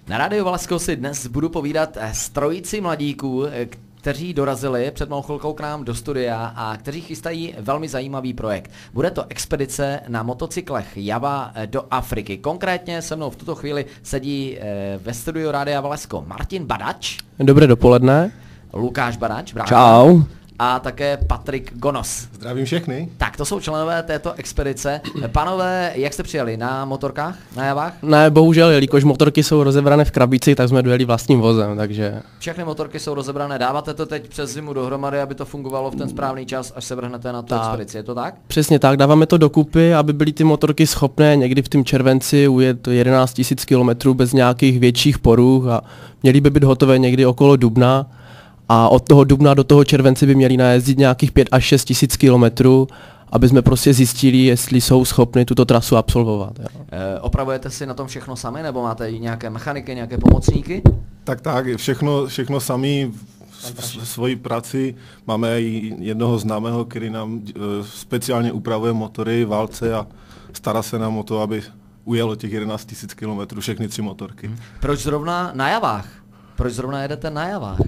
Na Rádiu Valašsko si dnes budu povídat s trojici mladíků, kteří dorazili před malou chvilkou k nám do studia a kteří chystají velmi zajímavý projekt. Bude to expedice na motocyklech Java do Afriky. Konkrétně se mnou v tuto chvíli sedí ve studiu Rádia Valašsko Martin Badač. Dobré dopoledne. Lukáš Badač. Čau. A také Patrik Gonos. Zdravím všechny. Tak to jsou členové této expedice. Pánové, jak jste přijeli? Na motorkách? Na Javách? Ne, bohužel, jelikož motorky jsou rozebrané v krabici, tak jsme dojeli vlastním vozem, takže... Všechny motorky jsou rozebrané. Dáváte to teď přes zimu dohromady, aby to fungovalo v ten správný čas, až se vrhnete na tu expedici. Je to tak? Přesně tak, dáváme to dokupy, aby byly ty motorky schopné někdy v tom červenci ujet 11 000 km bez nějakých větších poruch a měly by být hotové někdy okolo dubna. A od toho dubna do toho července by měli najezdit nějakých 5 až 6 tisíc kilometrů, aby jsme prostě zjistili, jestli jsou schopni tuto trasu absolvovat. Opravujete si na tom všechno sami, nebo máte nějaké mechaniky, nějaké pomocníky? Tak, všechno sami, svoji práci. Máme i jednoho známého, který nám speciálně upravuje motory, válce a stará se nám o to, aby ujelo těch 11 000 km, všechny 3 motorky. Proč zrovna na Javách? Proč zrovna jedete na Javách?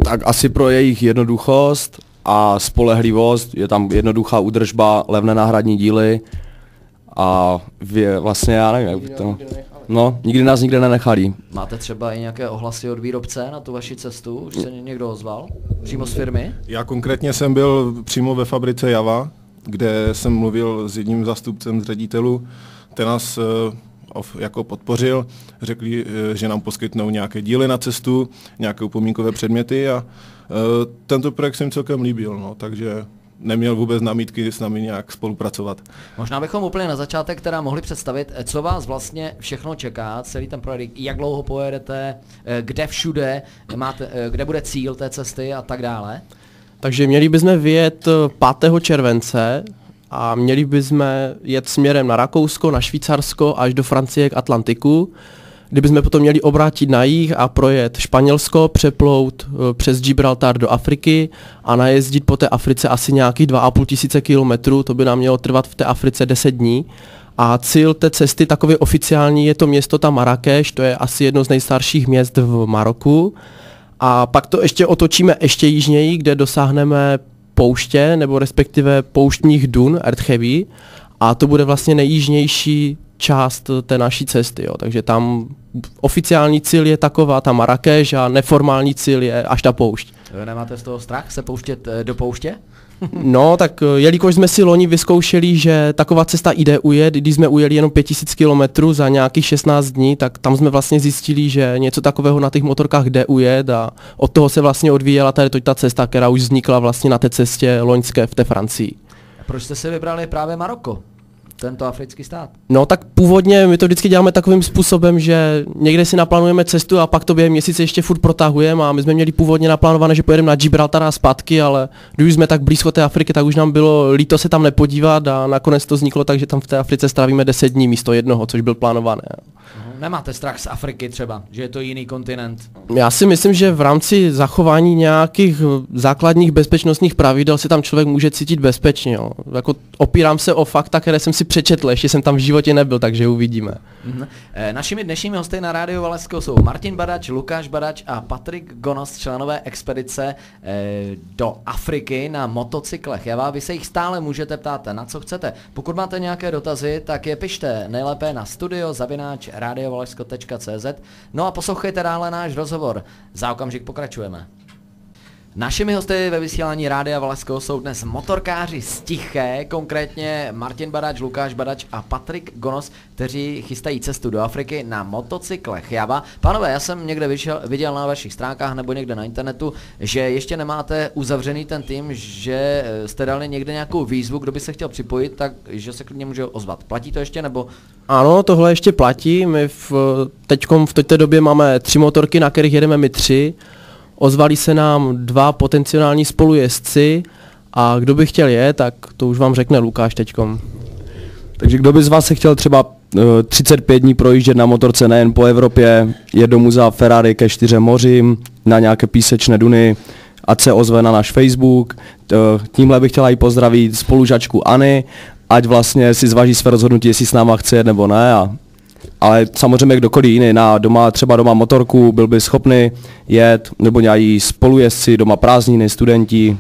Tak asi pro jejich jednoduchost a spolehlivost, je tam jednoduchá údržba, levné náhradní díly a vlastně já nevím, jak by to... No, nikdy nás nikde nenechali. Máte třeba i nějaké ohlasy od výrobce na tu vaši cestu? Už se někdo ozval? Přímo z firmy? Já konkrétně jsem byl přímo ve fabrice Java, kde jsem mluvil s jedním zástupcem z ředitelů. Ten nás jako podpořil, řekli, že nám poskytnou nějaké díly na cestu, nějaké upomínkové předměty a tento projekt se jim celkem líbil, no, takže neměl vůbec námitky s námi nějak spolupracovat. Možná bychom úplně na začátek teda mohli představit, co vás vlastně všechno čeká, celý ten projekt, jak dlouho pojedete, kde všude máte, kde bude cíl té cesty a tak dále. Takže měli bychom vyjet 5. července a měli bychom jet směrem na Rakousko, na Švýcarsko až do Francie k Atlantiku, kdybychom potom měli obrátit na jih a projet Španělsko, přeplout přes Gibraltar do Afriky a najezdit po té Africe asi nějakých 2 500 kilometrů, to by nám mělo trvat v té Africe 10 dní. A cíl té cesty takový oficiální je to město tam Marrakeš, to je asi jedno z nejstarších měst v Maroku. A pak to ještě otočíme ještě jižněji, kde dosáhneme pouště, nebo respektive pouštních dun, Erdhevi, a to bude vlastně nejjižnější část té naší cesty, jo. Takže tam oficiální cíl je taková ta Marrakeš a neformální cíl je až ta poušť. Nemáte z toho strach se pouštět do pouště? No, tak jelikož jsme si loni vyzkoušeli, že taková cesta jde ujet, když jsme ujeli jenom 5000 km za nějakých 16 dní, tak tam jsme vlastně zjistili, že něco takového na těch motorkách jde ujet a od toho se vlastně odvíjela tady ta cesta, která už vznikla vlastně na té cestě loňské v té Francii. Proč jste si vybrali právě Maroko? Tento africký stát? No tak původně my to vždycky děláme takovým způsobem, že někde si naplánujeme cestu a pak to během měsíce ještě furt protahujeme a my jsme měli původně naplánované, že pojedeme na Gibraltar a zpátky, ale když jsme tak blízko té Afriky, tak už nám bylo líto se tam nepodívat a nakonec to vzniklo tak, že tam v té Africe strávíme 10 dní místo jednoho, což byl plánované. Nemáte strach z Afriky třeba, že je to jiný kontinent? Já si myslím, že v rámci zachování nějakých základních bezpečnostních pravidel se tam člověk může cítit bezpečně. Jo. Jako opírám se o fakta, které jsem si přečetl, ještě jsem tam v životě nebyl, takže uvidíme. Našimi dnešními hosty na Rádiu Valašsko jsou Martin Badač, Lukáš Badač a Patrik Gonos, členové expedice do Afriky na motocyklech. Vy se jich stále můžete ptát, na co chcete. Pokud máte nějaké dotazy, tak je pište nejlépe na studio@radiovalašsko.cz. No a poslouchejte dále náš rozhovor. Za okamžik pokračujeme. Našimi hosty ve vysílání Rádia Valašsko jsou dnes motorkáři z Tiché, konkrétně Martin Badač, Lukáš Badač a Patrik Gonos, kteří chystají cestu do Afriky na motocyklech Java. Pánové, já jsem někde viděl na vašich stránkách nebo někde na internetu, že ještě nemáte uzavřený ten tým, že jste dali někde nějakou výzvu, kdo by se chtěl připojit, takže se klidně může ozvat. Platí to ještě nebo? Ano, tohle ještě platí. My v této době máme 3 motorky, na kterých jedeme my 3. Ozvali se nám 2 potenciální spolujezdci a kdo by chtěl jet, tak to už vám řekne Lukáš teďkom. Takže kdo by z vás se chtěl třeba 35 dní projíždět na motorce nejen po Evropě, jet domů za Ferrari ke 4 mořím, na nějaké písečné duny, ať se ozve na náš Facebook. Tímhle bych chtěla i pozdravit spolužačku Anny, ať vlastně si zvaží své rozhodnutí, jestli s náma chce jet nebo ne. ale samozřejmě kdokoliv jiný třeba doma motorku, byl by schopný jet, nebo nějaký spolujezdci, doma prázdniny, studenti.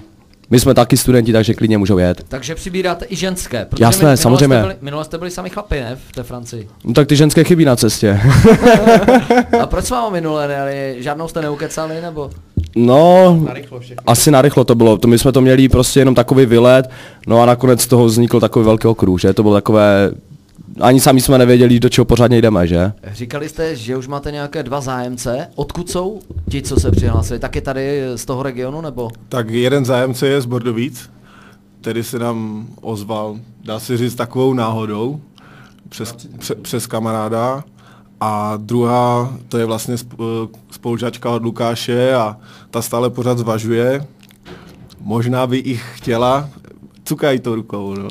My jsme taky studenti, takže klidně můžou jet. Takže přibíráte i ženské, protože Jasné, samozřejmě. Minule jste byli sami chlapi, ne, v té Francii. No tak ty ženské chybí na cestě. A proč s váma minule nejeli? Žádnou jste neukecali, nebo? No, Narychlo všechno. asi narychlo to bylo. My jsme to měli prostě jenom takový výlet, no a nakonec z toho vznikl takový velký okruh, že? To bylo takové, ani sami jsme nevěděli, do čeho pořádně jdeme, že? Říkali jste, že už máte nějaké 2 zájemce. Odkud jsou ti, co se přihlásili? Taky tady z toho regionu, nebo? Tak jeden zájemce je z Bordovíc, který se nám ozval, dá se říct, takovou náhodou přes kamaráda. A druhá, to je vlastně spolužačka od Lukáše a ta stále pořád zvažuje. Možná by ich chtěla, cukají to rukou, no.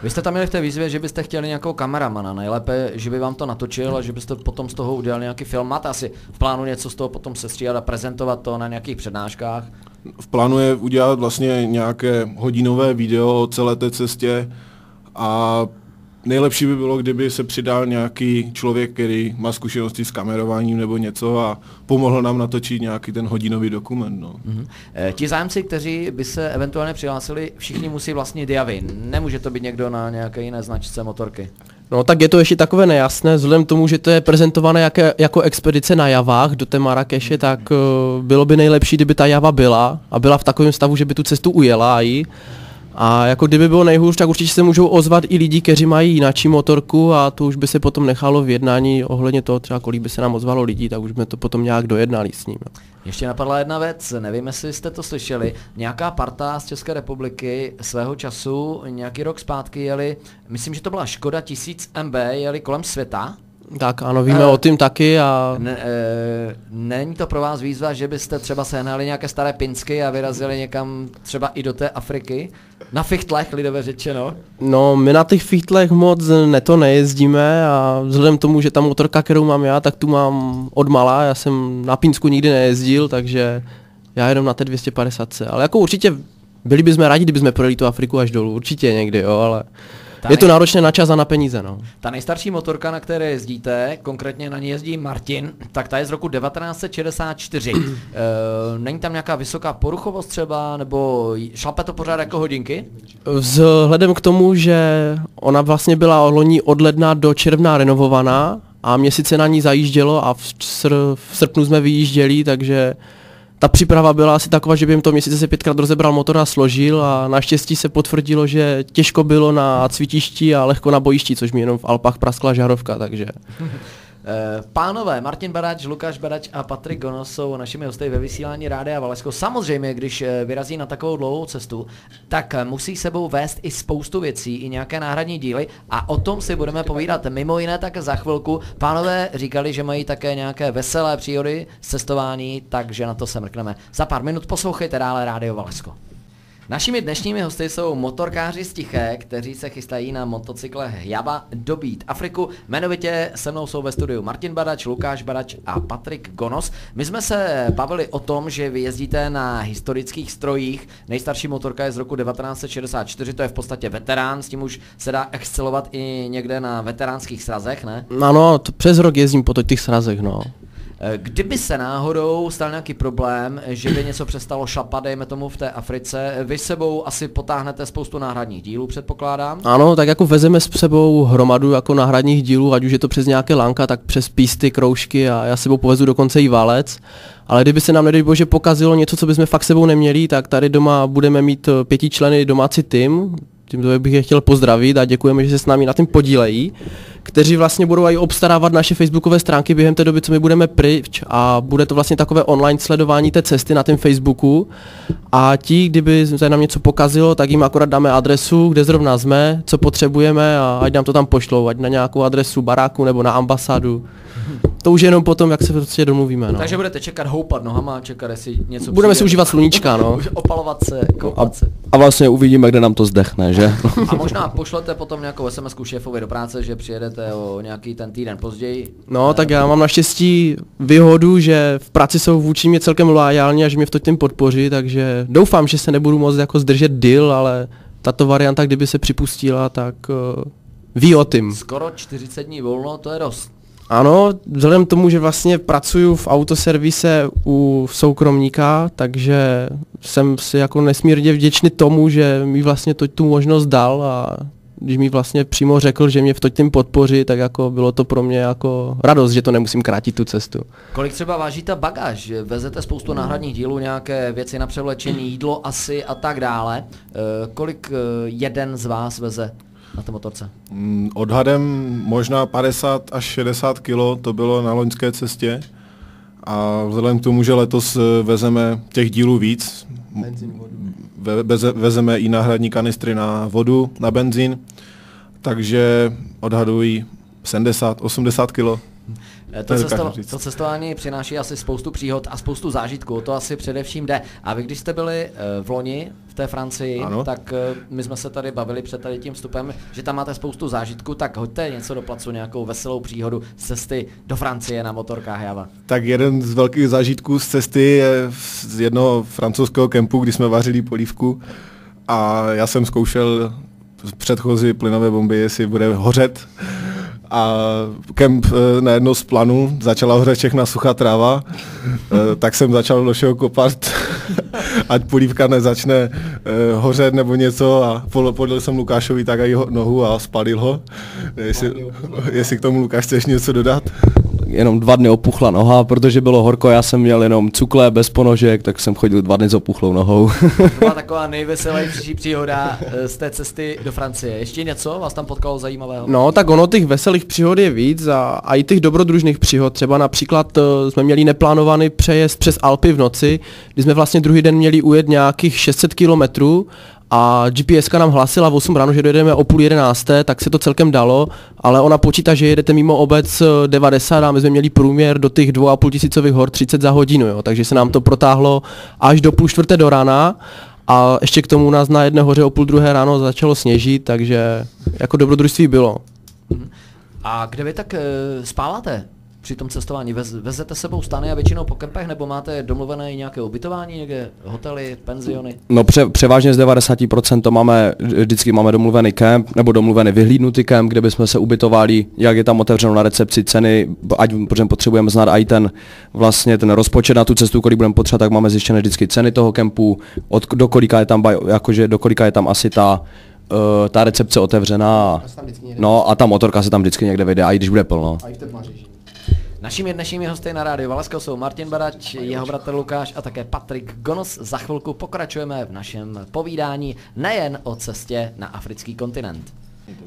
Vy jste tam měli v té výzvě, že byste chtěli nějakou kameramana, nejlépe, že by vám to natočil a že byste potom z toho udělali nějaký film. Máte asi v plánu něco z toho potom sestříhat a prezentovat to na nějakých přednáškách? V plánu je udělat vlastně nějaké hodinové video o celé té cestě a nejlepší by bylo, kdyby se přidal nějaký člověk, který má zkušenosti s kamerováním nebo něco a pomohl nám natočit nějaký ten hodinový dokument. No. Ti zájemci, kteří by se eventuálně přihlásili, všichni musí vlastnit javy. Nemůže to být někdo na nějaké jiné značce motorky. No tak je to ještě takové nejasné, vzhledem k tomu, že to je prezentované jako expedice na javách do té Marrakeše, tak bylo by nejlepší, kdyby ta java byla a byla v takovém stavu, že by tu cestu ujela i. A jako kdyby bylo nejhůř, tak určitě se můžou ozvat i lidi, kteří mají jináčí motorku a to už by se potom nechalo v jednání ohledně toho, třeba kolik by se nám ozvalo lidí, tak už jsme to potom nějak dojednali s ním. Ještě napadla jedna věc, nevím, jestli jste to slyšeli, nějaká parta z České republiky svého času, nějaký rok zpátky jeli, myslím, že to byla Škoda 1000 MB, jeli kolem světa. Tak ano, víme o tím taky a... Není to pro vás výzva, že byste třeba sehnali nějaké staré pinsky a vyrazili někam třeba i do té Afriky? Na fichtlech, lidově řečeno. No, my na těch fichtlech moc nejezdíme a vzhledem k tomu, že ta motorka, kterou mám já, tak tu mám od malá, já jsem na Pínsku nikdy nejezdil, takže já jenom na té 250. Ale jako určitě byli bychom rádi, kdybychom projeli tu Afriku až dolů, určitě někdy, jo, ale... Je to náročné na čas a na peníze, no. Ta nejstarší motorka, na které jezdíte, konkrétně na ní jezdí Martin, tak ta je z roku 1964. Není tam nějaká vysoká poruchovost třeba, nebo šlape to pořád jako hodinky? Vzhledem k tomu, že ona vlastně byla loni od ledna do června renovovaná a měsíce na ní zajíždělo a v srpnu jsme vyjížděli, takže ta příprava byla asi taková, že během toho měsíce se 5krát rozebral motor a složil a naštěstí se potvrdilo, že těžko bylo na cvičišti a lehko na bojišti, což mi jenom v Alpách praskla žárovka, takže... Pánové, Martin Barač, Lukáš Barač a Patrik Gonos jsou našimi hosty ve vysílání Rádia Valesko. Samozřejmě, když vyrazí na takovou dlouhou cestu, tak musí sebou vést i spoustu věcí, i nějaké náhradní díly a o tom si budeme povídat mimo jiné tak za chvilku. Pánové říkali, že mají také nějaké veselé příhody z cestování, takže na to se mrkneme. Za pár minut poslouchejte dále Rádio Valesko. Našimi dnešními hosty jsou motorkáři z Tiché, kteří se chystají na motocykle Java dobít Afriku. Jmenovitě se mnou jsou ve studiu Martin Barač, Lukáš Barač a Patrik Gonos. My jsme se bavili o tom, že vy jezdíte na historických strojích. Nejstarší motorka je z roku 1964, to je v podstatě veterán, s tím už se dá excelovat i někde na veteránských srazech, ne? Ano, přes rok jezdím po těch srazech, no. Kdyby se náhodou stal nějaký problém, že by něco přestalo šlapat, dejme tomu v té Africe, vy sebou asi potáhnete spoustu náhradních dílů, předpokládám? Ano, tak jako vezeme s sebou hromadu jako náhradních dílů, ať už je to přes nějaké lanka, tak přes písty, kroužky a já sebou povezu dokonce i válec. Ale kdyby se nám, nedej bože, pokazilo něco, co bychom fakt sebou neměli, tak tady doma budeme mít 5 členy domácí tým. Tímto bych je chtěl pozdravit a děkujeme, že se s námi na tím podílejí, kteří vlastně budou i obstarávat naše facebookové stránky během té doby, co my budeme pryč a bude to vlastně takové online sledování té cesty na tom Facebooku a ti, kdyby se nám něco pokazilo, tak jim akorát dáme adresu, kde zrovna jsme, co potřebujeme a ať nám to tam pošlou, ať na nějakou adresu baráku nebo na ambasádu. To už jenom potom, jak se prostě domluvíme. No. Takže budete čekat, houpat nohama, čekat, jestli něco budeme si užívat sluníčka, no. Opalovat se, koupat se. A vlastně uvidíme, kde nám to zdechne, že? A možná pošlete potom nějakou SMS-ku šéfovi do práce, že přijedete o nějaký ten týden později. No, tak já mám naštěstí výhodu, že v práci jsou vůči mě celkem loajální a že mě v tím podpoří, takže doufám, že se nebudu moc jako zdržet deal, ale tato varianta, kdyby se připustila, tak ví o tím. Skoro 40 dní volno, to je dost. Ano, vzhledem k tomu, že vlastně pracuji v autoservise u soukromníka, takže jsem si jako nesmírně vděčný tomu, že mi vlastně tu možnost dal a když mi vlastně přímo řekl, že mě v tím podpoří, tak jako bylo to pro mě jako radost, že to nemusím krátit tu cestu. Kolik třeba váží ta bagáž? Vezete spoustu náhradních dílů, nějaké věci na převlečení, jídlo asi a tak dále. Kolik jeden z vás veze na té motorce? Odhadem možná 50 až 60 kilo, to bylo na loňské cestě. A vzhledem k tomu, že letos vezeme těch dílů víc, vezeme i náhradní kanistry na vodu, na benzín, takže odhadují 70-80 kilo. To cestování přináší asi spoustu příhod a spoustu zážitků, to asi především jde. A vy, když jste byli v loni v té Francii, ano, tak my jsme se tady bavili před tady tím vstupem, že tam máte spoustu zážitků, tak hoďte něco do placu, nějakou veselou příhodu z cesty do Francie na motorkách Java. Tak jeden z velkých zážitků z cesty je z jednoho francouzského kempu, kdy jsme vařili polívku a já jsem zkoušel předchozí plynové bomby, jestli bude hořet. A kemp najednou z planu, začala hořet všechna suchá tráva, tak jsem začal do všeho kopat, ať polívka nezačne hořet nebo něco a podal jsem Lukášovi tak i nohu a spalil ho. Jestli k tomu Lukáš chceš něco dodat? Jenom 2 dny opuchla noha, protože bylo horko, já jsem měl jenom cukle bez ponožek, tak jsem chodil 2 dny s opuchlou nohou. To byla taková nejveselější příhoda z té cesty do Francie. Ještě něco vás tam potkalo zajímavého? No, tak ono těch veselých příhod je víc a i těch dobrodružných příhod. Třeba například jsme měli neplánovaný přejezd přes Alpy v noci, kdy jsme vlastně druhý den měli ujet nějakých 600 kilometrů a GPSka nám hlásila v 8 ráno, že dojedeme o 10:30, tak se to celkem dalo, ale ona počítá, že jedete mimo obec 90 a my jsme měli průměr do těch 2,5 tisícových hor 30 za hodinu, jo, takže se nám to protáhlo až do 3:30 do rána a ještě k tomu u nás na jedné hoře o 2:30 ráno začalo sněžit, takže jako dobrodružství bylo. A kde vy tak spáváte při tom cestování? Vezete sebou stany a většinou po kempech, nebo máte domluvené nějaké ubytování, někde hotely, penziony? No převážně z 90% to vždycky máme domluvený kemp, nebo domluvený vyhlídnutý kemp, kde bychom se ubytovali, jak je tam otevřeno na recepci ceny, protože potřebujeme znát i ten rozpočet na tu cestu, kolik budeme potřebovat, tak máme zjištěné vždycky ceny toho kempu, do kolika je tam asi ta recepce otevřená, no a ta motorka se tam vždycky někde vyjde, i když bude plno. Našimi dnešními hosty na rádiu Valašsko jsou Martin Barač, jeho bratr Lukáš a také Patrik Gonos. Za chvilku pokračujeme v našem povídání nejen o cestě na africký kontinent.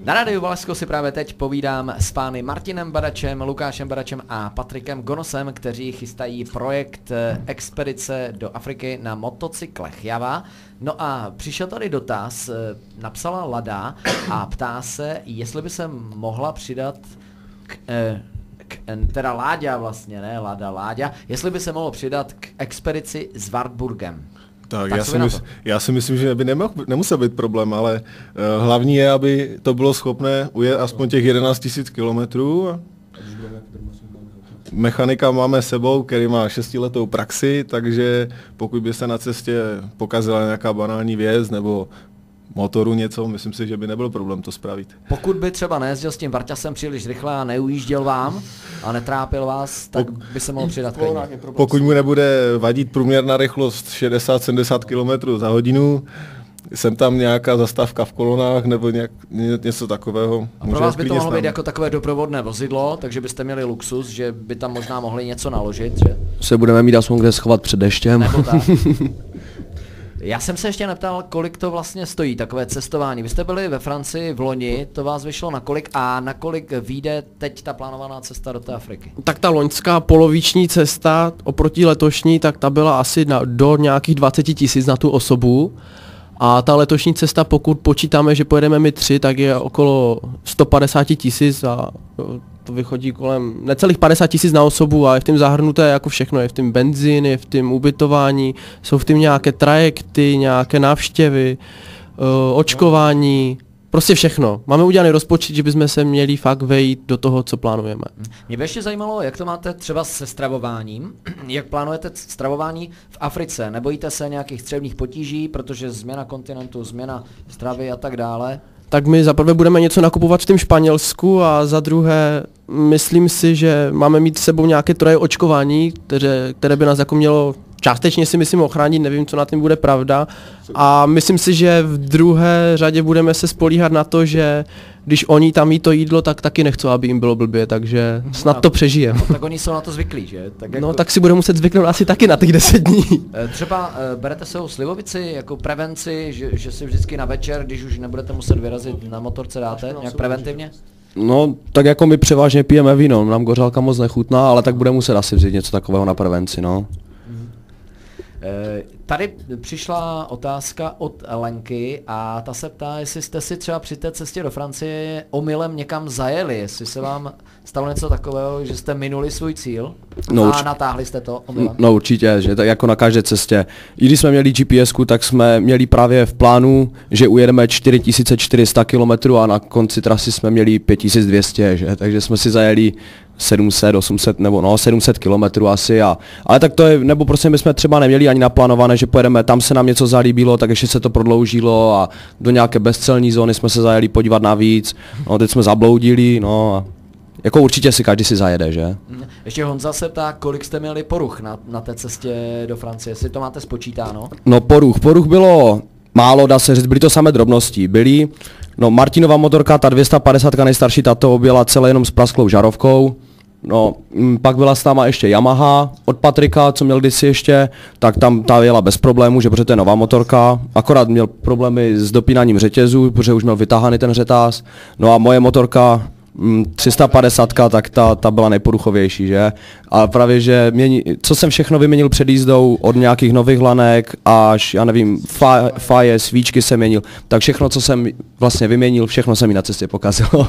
Na rádiu Valašsko si právě teď povídám s pány Martinem Baračem, Lukášem Baračem a Patrikem Gonosem, kteří chystají projekt expedice do Afriky na motocyklech Java. No a přišel tady dotaz, napsala Lada a ptá se, jestli by se mohla přidat teda Láďa vlastně, ne Lada, Láďa, jestli by se mohlo přidat k expedici s Wartburgem. Tak já si myslím, že by nemusel být problém, ale hlavní je, aby to bylo schopné ujet aspoň těch 11 000 kilometrů. Mechanika máme sebou, který má 6letou praxi, takže pokud by se na cestě pokazila nějaká banální věc nebo motoru něco, myslím si, že by nebyl problém to spravit. Pokud by třeba nejezdil s tím Varťasem příliš rychle a neujížděl vám a netrápil vás, tak by se mohl přidat klidně. Pokud mu nebude vadit průměrná rychlost 60-70 km za hodinu, jsem tam nějaká zastávka v kolonách nebo něco takového. A pro vás by to mohlo být jako takové doprovodné vozidlo, takže byste měli luxus, že by tam možná mohli něco naložit, že? Se budeme mít aspoň kde schovat před deštěm. Nebo tak. Já jsem se ještě neptal, kolik to vlastně stojí, takové cestování. Vy jste byli ve Francii v loni, to vás vyšlo na kolik a na kolik vyjde teď ta plánovaná cesta do té Afriky? Tak ta loňská poloviční cesta oproti letošní, tak ta byla asi do nějakých 20 000 na tu osobu. A ta letošní cesta, pokud počítáme, že pojedeme my 3, tak je okolo 150 000 a to vychodí kolem necelých 50 000 na osobu a je v tím zahrnuté jako všechno, je v tím benzín, je v tím ubytování, jsou v tím nějaké trajekty, nějaké návštěvy, očkování, prostě všechno. Máme udělaný rozpočet, že bychom se měli fakt vejít do toho, co plánujeme. Mě by ještě zajímalo, jak to máte třeba se stravováním, jak plánujete stravování v Africe, nebojíte se nějakých střevních potíží, protože změna kontinentu, změna stravy a tak dále? Tak my zaprvé budeme něco nakupovat v tom Španělsku a za druhé myslím si, že máme mít s sebou nějaké troje očkování, které by nás jako mělo částečně si myslím ochránit, nevím, co na tím bude pravda. A myslím si, že v druhé řadě budeme se spolíhat na to, že když oni tam jí to jídlo, tak taky nechcou, aby jim bylo blbě, takže snad to přežijeme. No, tak oni jsou na to zvyklí, že? Tak jako... No tak si budeme muset zvyknout asi taky na těch 10 dní. Třeba berete sebou slivovici jako prevenci, že si vždycky na večer, když už nebudete muset vyrazit na motorce, dáte nějak preventivně? No, tak jako my převážně pijeme víno, nám gořálka moc nechutná, ale tak bude muset asi vzít něco takového na prevenci, no. Tady přišla otázka od Lenky a ta se ptá, jestli jste si třeba při té cestě do Francie omylem někam zajeli, jestli se vám stalo něco takového, že jste minuli svůj cíl a natáhli jste to omylem. No určitě, že tak jako na každé cestě. I když jsme měli GPSku, tak jsme měli právě v plánu, že ujedeme 4400 km a na konci trasy jsme měli 5200, že? Takže jsme si zajeli 700, 800 nebo no 700 kilometrů asi ale tak to je, nebo prostě my jsme třeba neměli ani naplánované, že pojedeme, tam se nám něco zalíbilo, tak ještě se to prodloužilo a do nějaké bezcelní zóny jsme se zajeli podívat navíc, no teď jsme zabloudili, no a jako určitě si každý si zajede, že? Ještě Honza se ptá, kolik jste měli poruch na té cestě do Francie, jestli to máte spočítáno? No poruch bylo málo, dá se říct, byly to samé drobnosti, no Martinova motorka, ta 250 nejstarší, ta to objela celé jenom s prasklou žarovkou. No, pak byla s náma ještě Yamaha od Patrika, co měl kdysi ještě, tak tam ta jela bez problémů, že protože to je nová motorka, akorát měl problémy s dopínáním řetězů, protože už měl vytáhaný ten řetáz. No a moje motorka 350, tak ta byla nejporuchovější, že? A právě, že co jsem všechno vyměnil před jízdou, od nějakých nových lanek až, já nevím, faje, svíčky jsem měnil, tak všechno, co jsem vlastně vyměnil, všechno se mi na cestě pokazilo.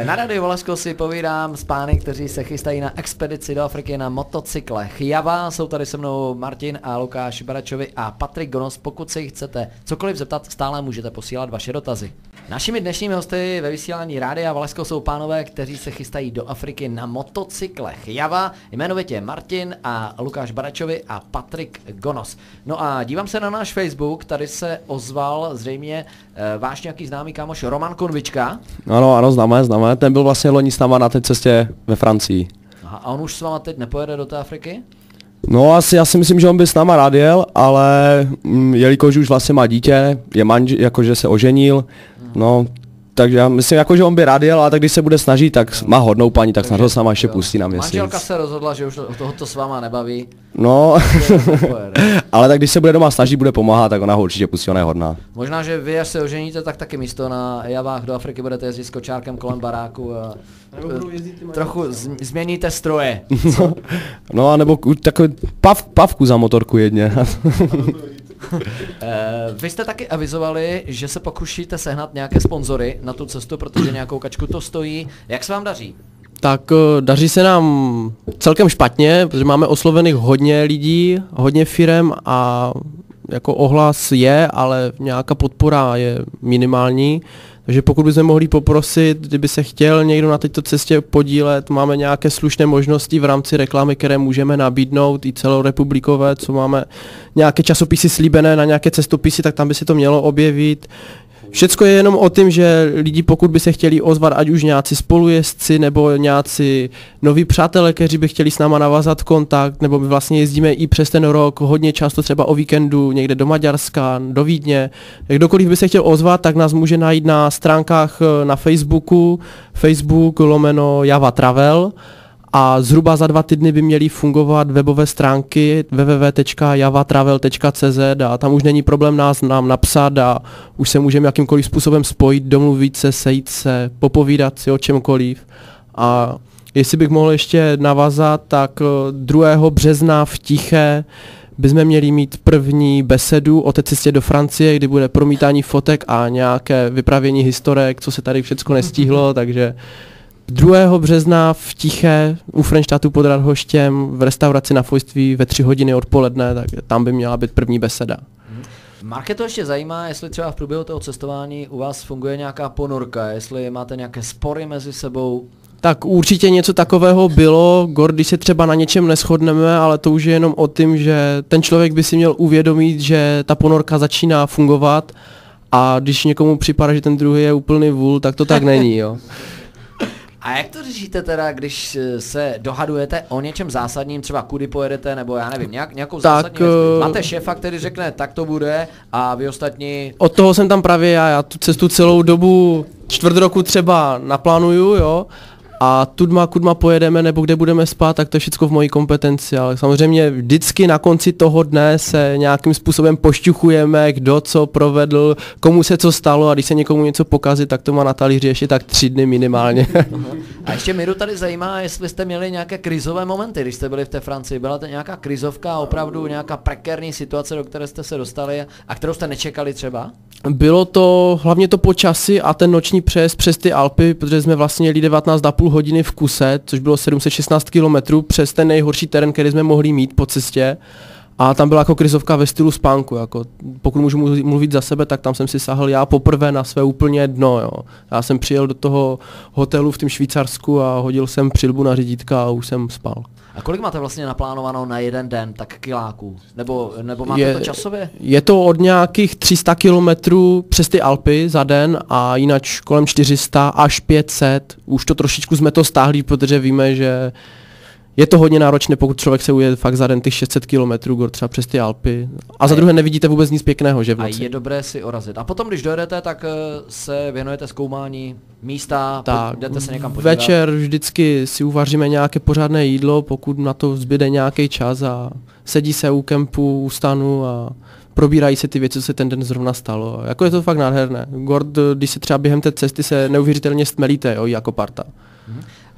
Na Radio Valesko si povídám s pány, kteří se chystají na expedici do Afriky na motocyklech Java. Jsou tady se mnou Martin a Lukáš Baračovi a Patrik Gonos. Pokud se jich chcete cokoliv zeptat, stále můžete posílat vaše dotazy. Našimi dnešními hosty ve vysílání Rádia Valesko jsou pánové, kteří se chystají do Afriky na motocyklech Java, jmenovitě Martin a Lukáš Baračovi a Patrik Gonos. No a dívám se na náš Facebook, tady se ozval zřejmě váš nějaký známý kámoš Roman Konvička. Ano, známe. Ten byl vlastně loni s náma na té cestě ve Francii. Aha, a on už s váma teď nepojede do té Afriky? No já si myslím, že on by s náma rád jel, ale jelikož už vlastně má dítě, je jakože se oženil, no, takže já myslím, jako, že on by rád jel, ale tak když se bude snažit, tak má hodnou paní, tak snad ho s náma ještě pustí na měsíc. Manželka se rozhodla, že už tohoto s váma nebaví. No, ale tak když se bude doma snažit, bude pomáhat, tak ona ho určitě pustí, ona je hodná. Možná, že vy, až se oženíte, tak taky místo na Javách do Afriky budete jezdit s kočárkem kolem baráku a trochu změníte stroje. No a nebo takový pavku za motorku jedně. Vy jste taky avizovali, že se pokušíte sehnat nějaké sponzory na tu cestu, protože nějakou kačku to stojí. Jak se vám daří? Tak daří se nám celkem špatně, protože máme oslovených hodně lidí, hodně firem a jako ohlas je, ale nějaká podpora je minimální. Takže pokud bychom mohli poprosit, kdyby se chtěl někdo na této cestě podílet, máme nějaké slušné možnosti v rámci reklamy, které můžeme nabídnout i celorepublikové, co máme nějaké časopisy slíbené na nějaké cestopisy, tak tam by se to mělo objevit. Všecko je jenom o tom, že lidi, pokud by se chtěli ozvat, ať už nějací spolujezdci nebo nějací noví přátelé, kteří by chtěli s náma navázat kontakt, nebo my vlastně jezdíme i přes ten rok hodně často třeba o víkendu někde do Maďarska, do Vídně. Kdokoliv by se chtěl ozvat, tak nás může najít na stránkách na Facebooku, Facebook/Java Travel. A zhruba za 2 týdny by měly fungovat webové stránky www.javatravel.cz a tam už není problém nám napsat a už se můžeme jakýmkoliv způsobem spojit, domluvit se, sejít se, popovídat si o čemkoliv. A jestli bych mohl ještě navázat, tak 2. března v Tiché bychom měli mít první besedu o té cestě do Francie, kdy bude promítání fotek a nějaké vyprávění historek, co se tady všechno nestíhlo, takže 2. března v Tiché u Frenštatu pod Radhoštěm v restauraci na Fojství ve 3 hodiny odpoledne, tak tam by měla být první beseda. Marke to ještě zajímá, jestli třeba v průběhu toho cestování u vás funguje nějaká ponorka, jestli máte nějaké spory mezi sebou. Tak určitě něco takového bylo, když se třeba na něčem neshodneme, ale to už je jenom o tom, že ten člověk by si měl uvědomit, že ta ponorka začíná fungovat a když někomu připadá, že ten druhý je úplný vůl, tak to tak není, jo. A jak to řešíte teda, když se dohadujete o něčem zásadním, třeba kudy pojedete, nebo já nevím, nějakou zásadní věc? Máte šéfa, který řekne, tak to bude, a vy ostatní... Od toho jsem tam právě já tu cestu celou dobu, čtvrt roku třeba naplánuju, jo, a kudma pojedeme, nebo kde budeme spát, tak to je všechno v mojí kompetenci, ale samozřejmě vždycky na konci toho dne se nějakým způsobem pošťuchujeme, kdo co provedl, komu se co stalo, a když se někomu něco pokazí, tak to má na talíři ještě tak 3 dny minimálně. A ještě mě tady zajímá, jestli jste měli nějaké krizové momenty, když jste byli v té Francii. Byla to nějaká krizovka, opravdu nějaká prekérní situace, do které jste se dostali a kterou jste nečekali třeba? Bylo to hlavně to počasí a ten noční přejezd přes ty Alpy, protože jsme vlastně jeli 19,5 hodiny v kuse, což bylo 716 km přes ten nejhorší terén, který jsme mohli mít po cestě. A tam byla jako krizovka ve stylu spánku, jako pokud můžu mluvit za sebe, tak tam jsem si sáhl já poprvé na své úplně dno, jo. Já jsem přijel do toho hotelu v tom Švýcarsku a hodil jsem přilbu na řídítka a už jsem spal. A kolik máte vlastně naplánováno na jeden den, tak kiláků? Nebo máte to časově? Je to od nějakých 300 kilometrů přes ty Alpy za den a jinak kolem 400 až 500. Už to trošičku jsme to stáhli, protože víme, že je to hodně náročné, pokud člověk se ujede fakt za den těch 600 km třeba přes ty Alpy. A za druhé nevidíte vůbec nic pěkného, že v noci. A je dobré si orazit. A potom, když dojedete, tak se věnujete zkoumání místa, jdete se někam podívat. Večer vždycky si uvaříme nějaké pořádné jídlo, pokud na to zbyde nějaký čas, a sedí se u kempu, u stanu a probírají se ty věci, co se ten den zrovna stalo. Jako je to fakt nádherné. Když se třeba během té cesty se neuvěřitelně stmelíte, jo, jako parta.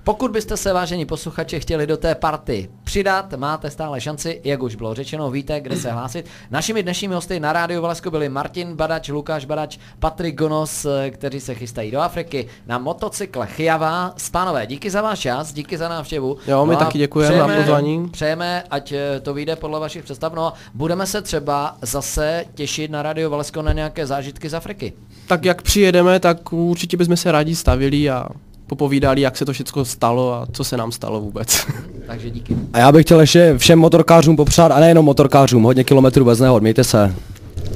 Pokud byste se, vážení posluchači, chtěli do té party přidat, máte stále šanci, jak už bylo řečeno, víte, kde se hlásit. Našimi dnešními hosty na Rádiu Valašsko byli Martin Badač, Lukáš Badač, Patrik Gonos, kteří se chystají do Afriky na motocyklech Java. Pánové, díky za váš čas, díky za návštěvu. Jo, my taky děkujeme za pozvání. Přejeme, ať to vyjde podle vašich představ. No a budeme se třeba zase těšit na Rádiu Valašsko na nějaké zážitky z Afriky. Tak jak přijedeme, tak určitě bychom se rádi stavili a popovídali, jak se to všechno stalo a co se nám stalo vůbec. Takže díky. A já bych chtěl ještě všem motorkářům popřát, a nejenom motorkářům, hodně kilometrů bez nehod, mějte se.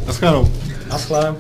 Naschledanou. Naschle.